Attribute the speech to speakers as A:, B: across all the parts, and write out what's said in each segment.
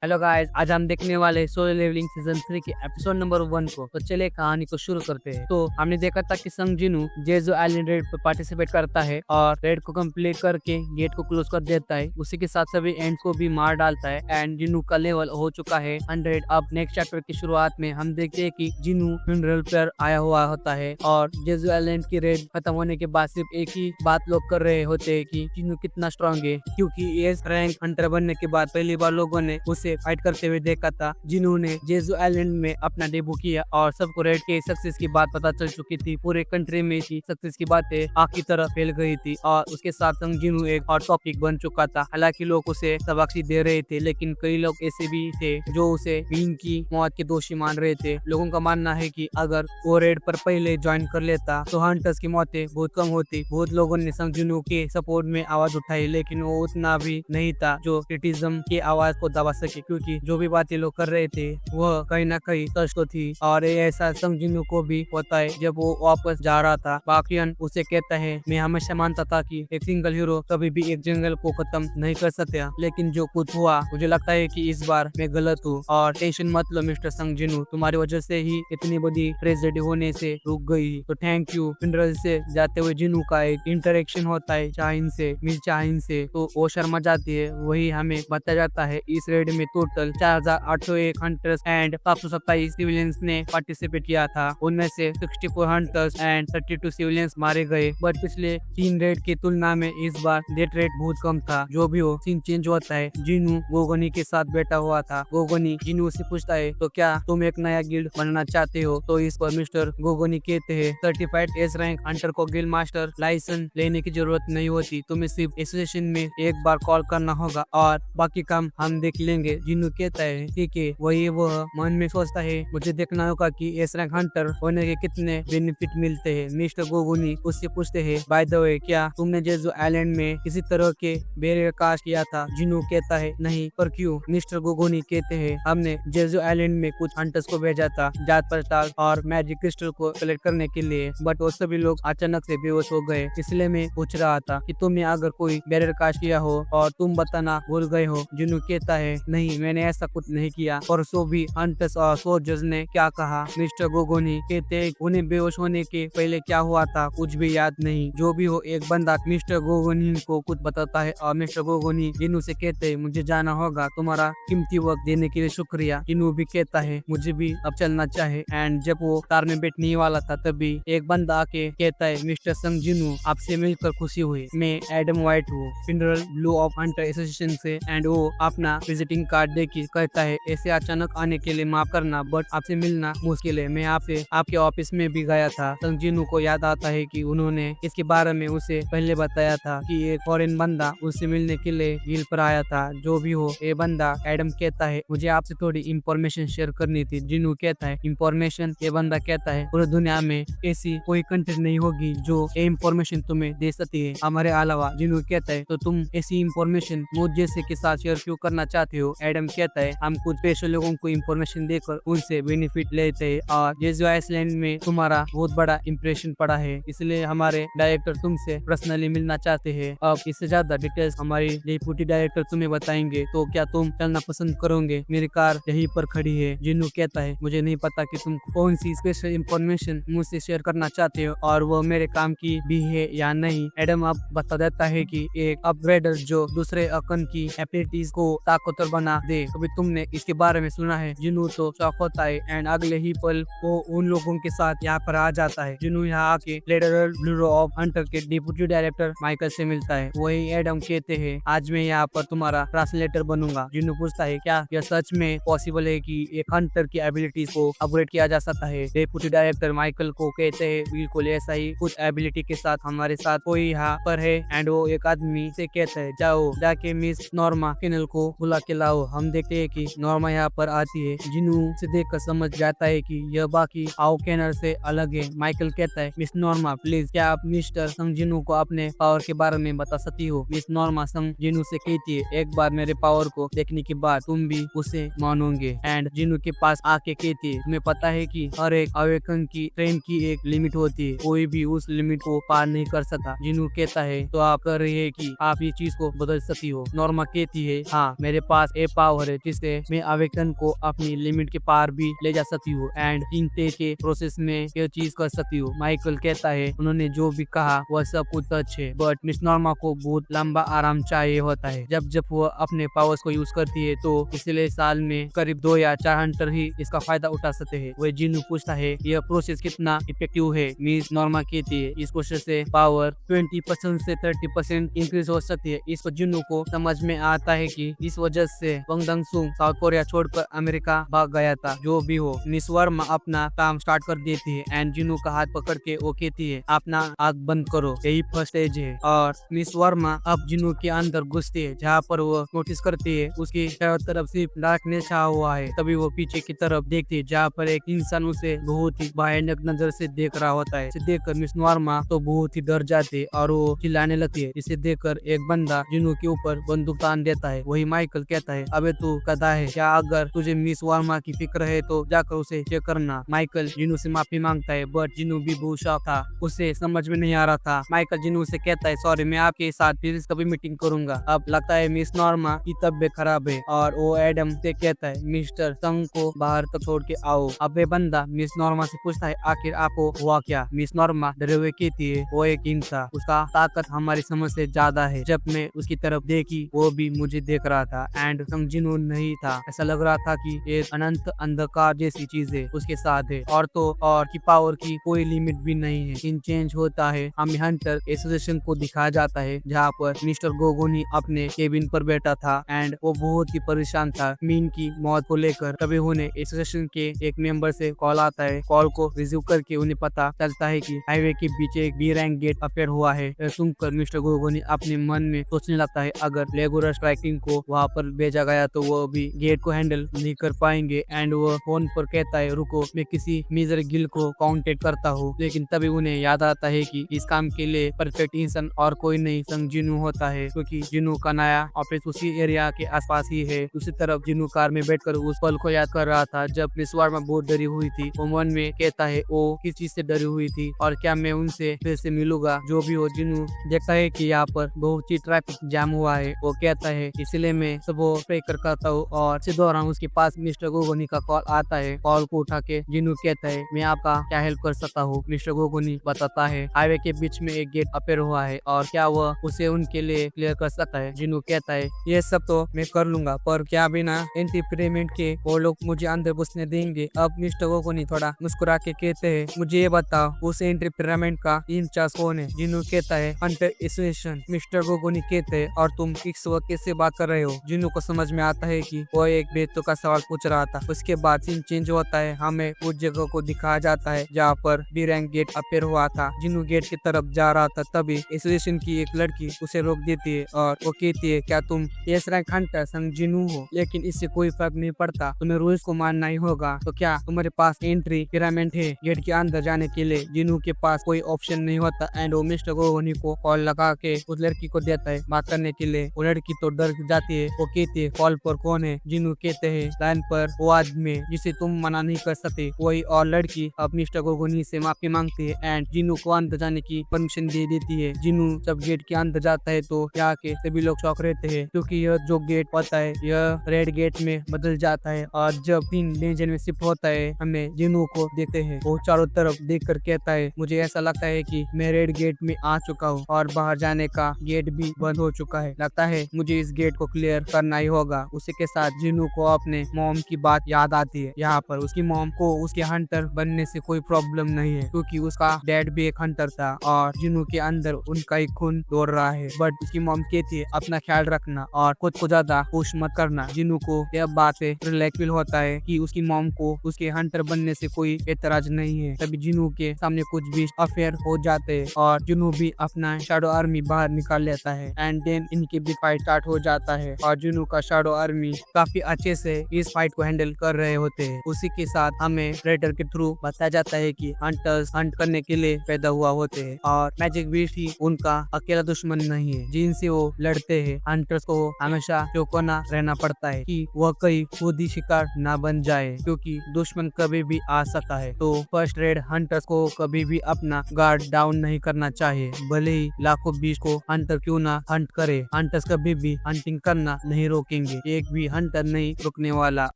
A: Hello guys, आज हम देखने वाले सोलो लेवलिंग सीजन 3 के एपिसोड नंबर 1 को। तो चले कहानी को शुरू करते हैं। तो हमने देखा था कि संग जिनू जेजू आइलैंड रेड पर पार्टिसिपेट करता है और रेड को कंप्लीट करके गेट को क्लोज कर देता है। उसी के साथ सभी एंड को भी मार डालता है एंड जिनू का लेवल हो चुका है 100। अब नेक्स्ट चैप्टर की शुरुआत में हम देखते हैं कि जिनू फ्यूनरल पर आया हुआ होता है और जेजू आइलैंड की रेड खत्म होने के बाद सिर्फ एक ही बात लोग कर रहे होते हैं कि जिनू कितना स्ट्रांग है, क्योंकि ये रैंक हंटर बनने के बाद पहली बार लोगों ने उसे फाइट करते हुए देखा था। जिन्होंने जेजू आइलैंड में अपना डेब्यू किया और सबको रेड के सक्सेस की बात पता चल चुकी थी। पूरे कंट्री में इसी सक्सेस की बातें आग की तरह फैल गई थी और उसके साथ संग जिनू एक हॉट टॉपिक बन चुका था। हालांकि लोग उसे शाबाशी दे रहे थे, लेकिन कई लोग ऐसे भी थे जो उसे विन की मौत के दोषी मान रहे थे। लोगों का मानना है कि अगर वो रेड पर पहले ज्वाइन कर लेता तो हंटर्स की मौतें बहुत कम होती। बहुत लोगों ने संग जिनू के सपोर्ट में आवाज उठाई, लेकिन वो उतना भी नहीं था जो क्रिटिसिज्म की आवाज को दबा सके, क्योंकि जो भी बातें लोग कर रहे थे वह कहीं ना कहीं सच तो थी। और ऐसा संग जिनू को भी होता है। जब वो वापस जा रहा था, बाकियन उसे कहता है, मैं हमेशा मानता था कि एक सिंगल हीरो कभी भी एक जंगल को खत्म नहीं कर सकता, लेकिन जो कुछ हुआ मुझे लगता है कि इस बार मैं गलत हूँ। और टेंशन मत लो मिस्टर संग जिनू, तुम्हारी वजह से ही इतनी बड़ी ट्रेजेडी होने से रुक गई, तो थैंक यू। फिनरल से जाते हुए जिनू का एक इंटरेक्शन होता है चाहिन से, मिस चाहिन से, तो वो शर्मा जाती है। वही हमें बताया जाता है इस रेड में टोटल 4801 हंटर्स एंड 727 सिविलियंस ने पार्टिसिपेट किया था। उनमें से 64 हंटर्स एंड 32 सिविलियंस मारे गए। बट पिछले 3 रेड की तुलना में इस बार डेथ रेट बहुत कम था। जो भी हो, सीन चेंज होता है। जिनू गोगोनी के साथ बैठा हुआ था। गोगोनी जिनू से पूछता है, तो क्या तुम एक नया गिल्ड बनना चाहते हो? तो इस पर मिस्टर गोगोनी कहते हैं, सर्टिफाइड एस रैंक हंटर को गिल्ड मास्टर लाइसेंस लेने की जरूरत नहीं होती, तुम्हें सिर्फ एसोसिएशन में एक बार कॉल करना होगा और बाकी काम हम देख लेंगे। जिनू कहता है, ठीक है। वही वह मन में सोचता है, मुझे देखना होगा कि एस रैंक हंटर होने के कितने बेनिफिट मिलते हैं। मिस्टर गोगोनी उससे पूछते हैं, बाय द वे, क्या तुमने जेजू आइलैंड में किसी तरह के बैरियर कास्ट किया था? जिनू कहता है, नहीं, पर क्यों? मिस्टर गोगोनी कहते हैं, हमने जेजू आइलैंड में कुछ हंटर्स को भेजा था जात पड़ताल और मैजिक क्रिस्टल को कलेक्ट करने के लिए, बट वो सभी लोग अचानक से बेहोश हो गए। इसलिए मैं पूछ रहा था कि तुमने अगर कोई बैरियर कास्ट किया हो और तुम बताना भूल गए हो। जिनू कहता है, नहीं, मैंने ऐसा कुछ नहीं किया। परसों भी हंटर्स और सोल्जर्स ने क्या कहा? मिस्टर गोगोनी कहते हैं, उन्हें बेहोश होने के पहले क्या हुआ था कुछ भी याद नहीं। जो भी हो, एक बंदा मिस्टर गोगोनी को कुछ बताता है और मिस्टर गोगोनी जिनू से कहते हैं, मुझे जाना होगा, तुम्हारा कीमती वक्त देने के लिए शुक्रिया। जिनू भी कहता है, मुझे भी अब चलना चाहे। एंड जब वो कार में बैठने वाला था, तभी एक बंदा आके कहता है, मिस्टर संग जिनू, आपसे मिलकर खुशी हुई। मैं एडम व्हाइट हूँ, funeral blue of Hunter association से। एंड वो अपना विजिटिंग कार्ड देखी कहता है, ऐसे अचानक आने के लिए माफ करना, बट आपसे मिलना मुश्किल है। मैं आपसे आपके ऑफिस में भी गया था। संग जिनू को याद आता है कि उन्होंने इसके बारे में उसे पहले बताया था कि एक फॉरेन बंदा उससे मिलने के लिए गिल पर आया था। जो भी हो, ये बंदा एडम कहता है, मुझे आपसे थोड़ी इंफॉर्मेशन शेयर करनी थी। जिनू कहता है, इंफॉर्मेशन? ये बंदा कहता है, पूरी दुनिया में ऐसी कोई कंट्री नहीं होगी जो ये इंफॉर्मेशन तुम्हें दे सकती है हमारे अलावा। जिनू कहता है, तो तुम ऐसी इंफॉर्मेशन मुझ जैसे के साथ शेयर क्यों करना चाहते हो? एडम कहता है, हम कुछ स्पेशल लोगों को इंफॉर्मेशन देकर उनसे बेनिफिट लेते हैं और जेजू आइलैंड में तुम्हारा बहुत बड़ा इंप्रेशन पड़ा है, इसलिए हमारे डायरेक्टर तुमसे पर्सनली मिलना चाहते हैं। अब इससे ज्यादा डिटेल्स हमारी डिप्टी डायरेक्टर तुम्हें बताएंगे, तो क्या तुम चलना पसंद करोगे? मेरी कार यहीं पर खड़ी है। जिनू कहता है, मुझे नहीं पता कि तुम कौन सी स्पेशल इंफॉर्मेशन मुझसे शेयर करना चाहते हो और वो मेरे काम की भी है या नहीं। एडम अब बता देता है कि एक अपग्रेडर जो दूसरे अकन की एबिलिटीज को ताकतवर बना दे, कभी तुमने इसके बारे में सुना है? जिनू तो शॉक होता है एंड अगले ही पल वो उन लोगों के साथ यहाँ पर आ जाता है। जिनू यहाँ आके फेडरल ब्यूरो ऑफ हंटर के डिप्टी डायरेक्टर माइकल से मिलता है। वही एडम कहते हैं, आज मैं यहाँ पर तुम्हारा ट्रांसलेटर बनूंगा। जिनू पूछता है, क्या यह सच में पॉसिबल है कि एक हंटर की एबिलिटीज को अपग्रेड किया जा सकता है? डिप्टी डायरेक्टर माइकल को कहते हैं, बिल्कुल ऐसा ही कुछ एबिलिटी के साथ हमारे साथ कोई यहाँ पर है। एंड वो एक आदमी से कहता है, जाओ जाके मिस नॉर्मा किनल को बुला के लाओ। हम देखते हैं कि नॉर्मा यहाँ पर आती है। जिनू से देखकर समझ जाता है कि यह बाकी आओ कैनर से अलग है। माइकल कहता है, मिस नॉर्मा, प्लीज क्या आप मिस्टर संग जिनू को अपने पावर के बारे में बता सकती हो? मिस नॉर्मा संग जिनू से कहती है, एक बार मेरे पावर को देखने के बाद तुम भी उसे मानोगे। एंड जिनू के पास आके कहती है, तुम्हें पता है कि हर एक अवेकन की ट्रेन की एक लिमिट होती है, कोई भी उस लिमिट को पार नहीं कर सकता। जिनू कहता है, तो आप कह रही है कि आप ये चीज को बदल सकती हो? नॉर्मा कहती है, हाँ, मेरे पास एक पावर है जिससे मैं अवेकन को अपनी लिमिट के पार भी ले जा सकती हूँ एंड चिंते के प्रोसेस में ये चीज कर सकती हूँ। माइकल कहता है उन्होंने जो भी कहा वह सब कुछ सच है, बट मिस नॉर्मा को बहुत लंबा आराम चाहिए होता है। जब वह अपने पावर्स को यूज करती है तो इसलिए साल में करीब 2 या 4 हंटर ही इसका फायदा उठा सकते हैं। वह जिन्नू पूछता है यह प्रोसेस कितना इफेक्टिव है। मिस नॉर्मा कहती है इस प्रोसेस से पावर 20% से 30% इंक्रीज हो सकती है। इस पर जिन्नू को समझ में आता है कि इस वजह से वंग दंगसुक साउथ कोरिया छोड़कर अमेरिका भाग गया था। जो भी हो, मिस वर्मा अपना काम स्टार्ट कर देती है एंड जिन्नू का हाथ पकड़ के वो कहती है अपना आग बंद करो, यही फर्स्ट स्टेज है। और मिस वर्मा अब जिन्नू के अंदर घुसती है जहाँ पर वो नोटिस करती है उसकी चारों तरफ सिर्फ डार्कनेस छाया हुआ है। तभी वो पीछे की तरफ देखती है जहाँ पर एक इंसान उसे बहुत ही भयानक नजर से देख रहा होता है। इसे देखकर मिस वर्मा तो बहुत ही डर जाती है और वो चिल्लाने लगती है। इसे देखकर एक बंदा जिन्नू के ऊपर बंदूक तान देता है। वही माइकल कहता है अबे तू गधा है क्या, अगर तुझे मिस वर्मा की फिक्र है तो जाकर उसे चेक करना। माइकल जिन्नू से माफी मांगता है बट जिन्नू भी बहुत शॉक था, उसे समझ में नहीं आ रहा था। माइकल जिन्नू से कहता है सॉरी, मैं आपके साथ फिर कभी मीटिंग करूंगा। अब लगता है मिस नॉर्मा की तबीयत खराब है और वो एडम से कहता है मिस्टर संग को बाहर तक छोड़ के आओ। अब वे बंदा मिस नॉर्मा से पूछता है आखिर आपको हुआ क्या। मिस नॉर्मा डरे हुए कहती है वो एक इंसान था, उसका ताकत हमारी समझ से ज्यादा है। जब मैं उसकी तरफ देखी वो भी मुझे देख रहा था एंड संग जिन्नू नहीं था। ऐसा लग रहा था कि एक अनंत अंधकार जैसी चीज है उसके साथ है और तो और की पावर की कोई लिमिट भी नहीं है। सीन चेंज होता है, हमें हंटर एसोसिएशन को दिखाया जाता है जहाँ पर मिस्टर गोगोनी अपने केबिन पर बैठा था एंड वो बहुत ही परेशान था मीन की मौत को लेकर। तभी उन्हें एसोसिएशन के एक मेंबर से कॉल आता है। कॉल को रिसीव करके उन्हें पता चलता है कि हाईवे के बीच एक बी रैंक गेट अपेयर हुआ है। सुनकर मिस्टर गोगोनी अपने मन में सोचने लगता है अगर लेगोरा स्ट्राइकिंग को वहाँ पर भेजा गया तो वो भी गेट को हैंडल नहीं कर पाएंगे एंड वो फोन पर कहता है रुको मैं किसी मेजर गिल को कांटेक्ट करता हूँ। लेकिन तभी उन्हें याद आता है कि इस काम के लिए परफेक्ट इंसान और कोई नहीं संग जिन्नू होता है, क्योंकि जिन्नू का नया ऑफिस उसी एरिया के आसपास ही है। दूसरी तरफ जिन्नू कार में बैठकर उस पल को याद कर रहा था जब मिस वर्मा बहुत डरी हुई थी। वो मन में कहता है वो किस चीज से डरी हुई थी और क्या मैं उनसे फिर से मिलूंगा। जो भी हो, जिन्नू देखता है कि यहाँ पर बहुत ही ट्रैफिक जाम हुआ है। वो कहता है इसलिए मैं सब प्रे करता हूँ और इसी दौरान उसके पास मिस्टर गोगोनी का कॉल आता है। कॉल को उठा के जिन्नू कहता है मैं आपका क्या हेल्प कर सकता हूँ। मिस्टर गोगोनी बताता है हाईवे के बीच में एक गेट अपेयर हुआ है और क्या वह उसे उनके लिए क्लियर कर सकता है। जिन्नू कहता है ये सब तो मैं कर लूंगा पर क्या बिना एंटी पेमेंट के वो लोग मुझे अंदर घुसने देंगे। अब मिस्टर गोगोनी थोड़ा मुस्कुरा के कहते हैं मुझे ये बताओ उस एंटी पेमेंट का इंचार्ज कौन है। जिन्नू कहता है हंटर एसोसिएशन। मिस्टर गोगोनी कहते हैं और तुम किस वक्त कैसे बात कर रहे हो। जिन्नू को समझ में आता है कि वो एक बेतुका का सवाल पूछ रहा था। उसके बाद सीन चेंज होता है, हमें उस जगह को दिखाया जाता है जहाँ पर बी रैंक गेट अपेयर हुआ था। जिन्नू गेट की तरफ जा रहा था तभी एसोसिएशन की एक लड़की उसे रोक देती है और वो कहती है क्या तुम एस रैंक हंटर संग जिन्नू हो, लेकिन इससे कोई फर्क नहीं पड़ता, तुम्हें रूल्स को मानना ही होगा। तो क्या तुम्हारे पास एंट्री पिरामिड है गेट के अंदर जाने के लिए। जिन्नू के पास कोई ऑप्शन नहीं होता एंड वो मिस्टर गोगोनी को कॉल लगा के उस लड़की को देता है बात करने के लिए। वो लड़की तो डर जाती है। वो कहती है कॉल पर कौन है। जिन्नू कहते हैं लाइन पर वो आदमी जिसे तुम मना नहीं कर सकते। वही और लड़की अब मिस्टर गोगोनी से माफी मांगती है एंड जिन्नू को अंदर जाने की परमिशन दे देती है। जिन्नू जब गेट के अंदर जाता है तो यहाँ के सभी लोग शौक रहते हैं क्योंकि यह जो गेट होता है यह रेड गेट में बदल जाता है और जब तीन लेजेंड में शिफ्ट होता है हमें जिन्नू को देखते हैं। वो चारों तरफ देख कर कहता है मुझे ऐसा लगता है कि मैं रेड गेट में आ चुका हूँ और बाहर जाने का गेट भी बंद हो चुका है। लगता है मुझे इस गेट को क्लियर करना ही होगा। उसी के साथ जिन्नू को अपने मॉम की बात याद आती है। यहाँ पर उसकी मॉम को उसके हंटर बनने से कोई प्रॉब्लम नहीं है क्योंकि उसका डैड भी एक हंटर था और जिन्नू के अंदर उनका ही खून दौड़ रहा है। बट उसकी मॉम कहती है अपना ख्याल रखना और खुद को ज्यादा पुश मत करना। जिन्नू को यह बात से रिलैक्स फील होता है कि उसकी मॉम को उसके हंटर बनने से कोई एतराज नहीं है। तभी जिन्नू के सामने कुछ भी अफेयर हो जाते हैं और जिन्नू भी अपना शैडो आर्मी बाहर निकाल लेता है एंड देन इनकी भी फाइट स्टार्ट हो जाता है और जिन्नू का शैडो आर्मी काफी अच्छे से इस फाइट को हैंडल कर रहे होते हैं। उसी के साथ हमें रेडर के थ्रू बताया जाता है कि हंटर्स हंट करने के लिए पैदा हुआ होते हैं और मैजिक बीस्ट ही उनका अकेला दुश्मन नहीं है जिनसे वो लड़ते हैं। हंटर्स को हमेशा चौकन्ना रहना पड़ता है कि वह कहीं खुद ही शिकार ना बन जाए क्योंकि दुश्मन कभी भी आ सकता है। तो फर्स्ट रेड हंटर्स को कभी भी अपना गार्ड डाउन नहीं करना चाहिए, भले ही लाखों बीस्ट को हंटर क्यों ना हंट करे। हंटर्स कभी भी हंटिंग करना नहीं रोकेंगे। रहेंगे, एक भी हंटर नहीं रुकने वाला।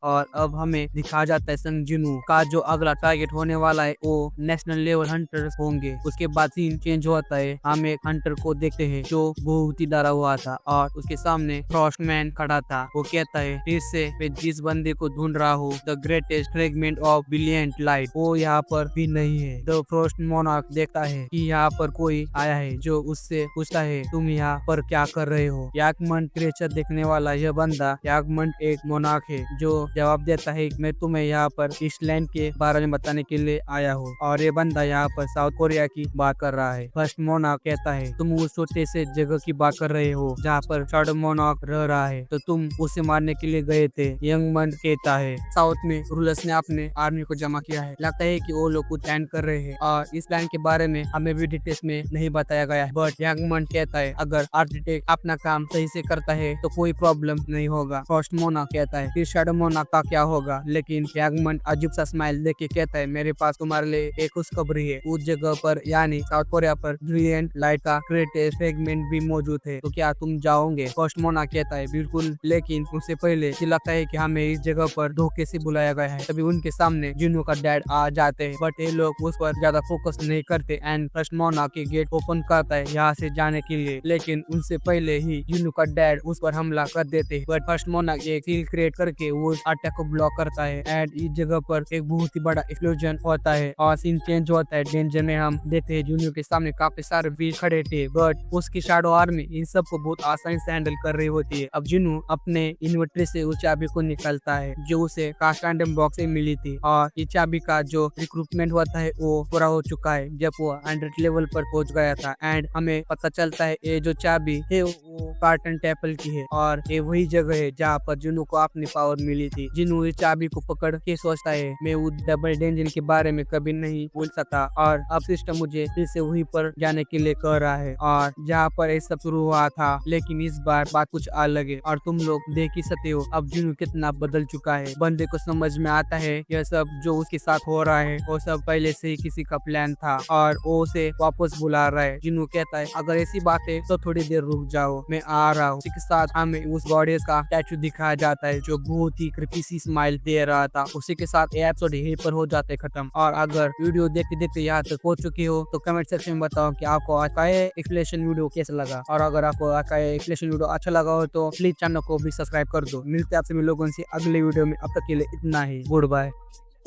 A: और अब हमें दिखा जाता है संग जिनू का जो अगला टारगेट होने वाला है वो नेशनल लेवल हंटर्स होंगे। उसके बाद सीन चेंज होता है, हम एक हंटर को देखते हैं जो बहुत ही डरा हुआ था और उसके सामने फ्रॉस्टमैन खड़ा था। वो कहता है फिर से मैं जिस बंदे को ढूंढ रहा हूँ, the greatest fragment of brilliant light, वो यहाँ पर भी नहीं है। द फ्रॉस्ट मोनार्क देखता है कि यहाँ पर कोई आया है जो उससे पूछता है तुम यहाँ पर क्या कर रहे हो। याकमंड क्रिएचर देखने वाला यह बंदा, याकमंड एक मोनार्क है, जो जवाब देता है मैं तुम्हें यहाँ पर इस लैंड के बारे में बताने के लिए आया हूँ। और ये बंदा यहाँ पर साउथ कोरिया की बात कर रहा है। फर्स्ट मोनार्क कहता है तुम उस छोटे से जगह की बात कर रहे हो जहाँ पर शैडो मोनार्क रह रहा है, तो तुम उसे मारने के लिए गए थे। यंगमन कहता है साउथ में रूलर्स ने अपने आर्मी को जमा किया है, लगता है कि वो लोग कुछ प्लान कर रहे हैं और इस प्लान के बारे में हमें भी डिटेल्स में नहीं बताया गया है। बट यंगमन कहता है अगर आर्किटेक्ट अपना काम सही से करता है तो कोई प्रॉब्लम नहीं होगा। फर्स्ट मोनार्क कहता है फिर शैडो मोनार्क का क्या होगा, लेकिन यंगमन अजीब सा स्माइल देख के कहता है मेरे पास तुम्हारे लिए एक खुशखबरी है। उस जगह पर यानी साउथ कोरिया पर ब्रिलियंट लाइट का ग्रेटेस्ट फ्रेगमेंट भी मौजूद है, तो क्या तुम जाओगे। फर्स्ट मोनार्क कहता है बिल्कुल, लेकिन उससे पहले लगता है कि हमें इस जगह पर धोखे से बुलाया गया है। तभी उनके सामने जिन्नू का डैड आ जाते हैं, बट ये लोग उस पर ज्यादा फोकस नहीं करते एंड फर्स्ट मोनार्क के गेट ओपन करता है यहाँ से जाने के लिए, लेकिन उनसे पहले ही जिन्नू का डैड उस पर हमला कर देते हैं। बट फर्स्ट मोनार्क एक सील क्रिएट करके वो अटैक को ब्लॉक करता है एंड इस जगह पर एक बहुत ही बड़ा एक्सप्लोजन होता है और सीन चेंज होता है। डेंजर में हम देखते हैं जिन्नू के सामने काफी सारे वीर खड़े थे, बट उसकी शैडो आर्मी इन सब को बहुत आसानी से हैंडल कर रही होती है। अब जिन्नू अपने इन्वेंटरी से उस चाबी को निकालता है जो उसे कास्ट रैंडम बॉक्स से मिली थी और इस चाबी का जो रिक्रूटमेंट होता है वो पूरा हो चुका है जब वो 100 लेवल पर पहुंच गया था। एंड हमें पता चलता है ये जो चाबी है वो कार्टन टेपल की है और ये वही जगह है जहाँ पर जिन्नू को अपनी पावर मिली थी। जिन्नू इस चाबी को पकड़ के सोचता है मैं उस डबल डेंजन के बारे में कभी नहीं भूल सकता और अब सिस्टम मुझे फिर से वहीं पर जाने के लिए कह रहा है और जहाँ पर ये सब शुरू हुआ था, लेकिन इस बार बात कुछ अलग है और तुम लोग देख ही सकते हो अब जिन्नू कितना बदल चुका है। बंदे को समझ में आता है यह सब जो उसके साथ हो रहा है वो सब पहले से ही किसी का प्लान था और वो उसे वापस बुला रहा है। जिन्नू कहता है अगर ऐसी बात है तो थोड़ी देर रुक जाओ, मैं आ रहा हूँ। उसके साथ हमें उस गॉडेस का स्टैचू दिखाया जाता है जो बहुत ही क्रिपी सी स्माइल दे रहा था। उसी के साथ ये एपिसोड यहीं पर हो जाते खत्म। और अगर वीडियो देखते देखते यहाँ तक पहुंच चुके हो तो कमेंट सेक्शन में बताओ कि आपको आज का एक्सप्लेनेशन वीडियो कैसा लगा, और अगर आपको आज का एक्सप्लेनेशन वीडियो अच्छा लगा हो तो प्लीज चैनल को भी सब्सक्राइब कर दो। मिलते हैं आपसे लोगों से अगले वीडियो में, अब तक के लिए इतना ही, गुड बाय।